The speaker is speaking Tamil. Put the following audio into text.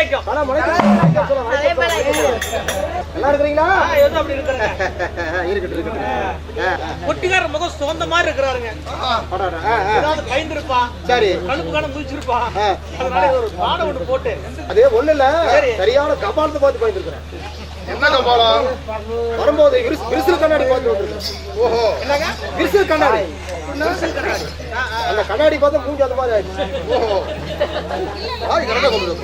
முளைக்கும். நல்லா இருக்கிறீங்களா? ஏதோ அப்படி இருக்குங்க. இருக்கட்டும் இருக்கட்டும். பொட்டிக்கார முகம் சோந்த மாதிரி இருக்கிறாருங்க. ஏதாவது பயந்துருப்பா. சரி. கழுப்புக்கான முடிச்சிருப்பா. அதனால ஒரு பாடம் ஒன்று போட்டு. அதே ஒண்ணு இல்ல, சரியான கபாலத்தை பார்த்து பயந்துருக்கிறேன். என்ன கபாலம்? வரும்போது விரிசல் கண்ணாடி பார்த்து வந்துருக்கேன். ஓஹோ, என்னங்க? விரிசல் கண்ணாடி. அந்த கண்ணாடி பார்த்து மூஞ்சி அந்த மாதிரி ஆயிடுச்சு. ஓஹோ, கரெக்டா கொண்டு